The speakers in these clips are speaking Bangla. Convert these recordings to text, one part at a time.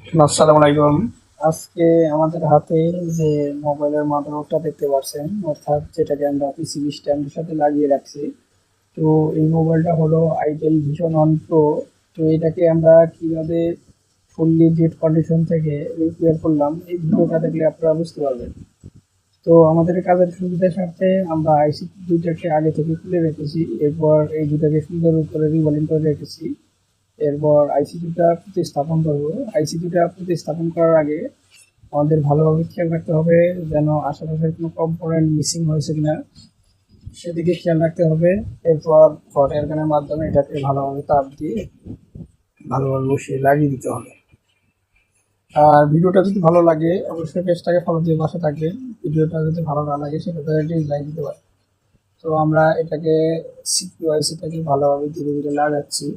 আসসালামু আলাইকুম। আজকে আমাদের হাতে যে মোবাইলের মাদারবোর্ডটা দেখতে পাচ্ছেন, অর্থাৎ যেটাকে আমরা পিসিবি স্ট্যান্ডের সাথে লাগিয়ে রাখছি। তো এই মোবাইলটা হলো আইটেল ভিশন অন প্রো। তো এটাকে আমরা কিভাবে ফুললি ডেড কন্ডিশন থেকে রিপেয়ার করলাম, এই ভিডিওটা দেখলে আপনারা বুঝতে পারবেন। তো আমাদের কাজের সুবিধার স্বার্থে আমরা আইসি দুইটাকে আগে থেকে খুলে রেখেছি, এরপর এই দুটাকে সুন্দর করে রিবলিং করে রেখেছি। এরপর আইসিটিটা প্রতিস্থাপন করব। আইসিটিটা প্রতিস্থাপন করার আগে আমাদের ভালোভাবে খেয়াল রাখতে হবে যেন আশেপাশের কোনো কম্পোনেন্ট মিসিং হয়েছে কিনা সেদিকে খেয়াল রাখতে হবে। এরপর হট এয়ার গানের মাধ্যমে এটাকে ভালোভাবে তাপ দিয়ে ভালোভাবে বসিয়ে লাগিয়ে দিতে হবে। আর ভিডিওটা যদি ভালো লাগে অবশ্যই পেজটাকে ফলো দিয়ে পাশে থাকবেন। ভিডিওটা যদি ভালো না লাগে সেক্ষেত্রে ডিসলাইক দিতে পারেন। তো আমরা এটাকে সিপিইউ আইসিটাকে ভালোভাবে ধীরে ধীরে লাগাচ্ছি।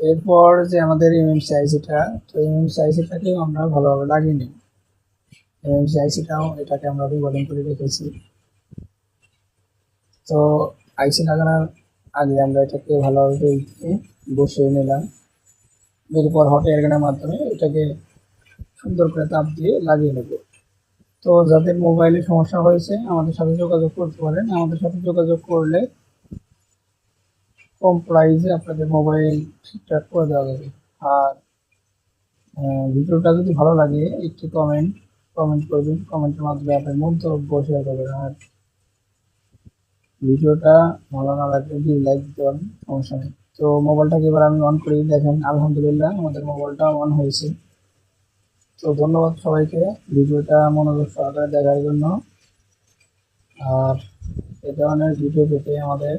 এরপর যে আমাদের এমএমসি আইসিটা, তো এমএমসি আইসিটাকেও আমরা ভালোভাবে লাগিয়ে নিই। এমএমসি আইসিটাও এটাকে আমরা রিবলিং করে রেখেছি। তো আইসি লাগানোর আগে আমরা এটাকে ভালোভাবে বসিয়ে নিলাম। এরপর হট এয়ার গানের মাধ্যমে এটাকে সুন্দর করে তাপ দিয়ে লাগিয়ে নেব। তো যাদের মোবাইলে সমস্যা হয়েছে আমাদের সাথে যোগাযোগ করতে পারেন। আমাদের সাথে যোগাযোগ করলে কম প্রাইসে আপনাদের মোবাইল ঠিকঠাক করে দেওয়া যাবে। আর ভিডিওটা যদি ভালো লাগে একটি কমেন্ট করবেন। কমেন্টের মাধ্যমে আপনার মন্তব্য শেয়ার করবেন। আর ভিডিওটা ভালো না লাগলে ডিসলাইক দিতে পারেন, সমস্যা নেই। তো মোবাইলটাকে এবার আমি অন করি, দেখেন আলহামদুলিল্লাহ আমাদের মোবাইলটা অন হয়েছে। তো ধন্যবাদ সবাইকে ভিডিওটা মনোযোগ সহকারে দেখার জন্য। আর এ ধরনের ভিডিও পেতে আমাদের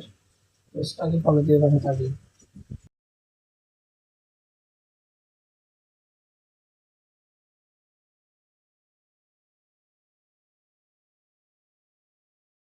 পেজটাকে ফলো দিয়ে পাশে থাকবেন।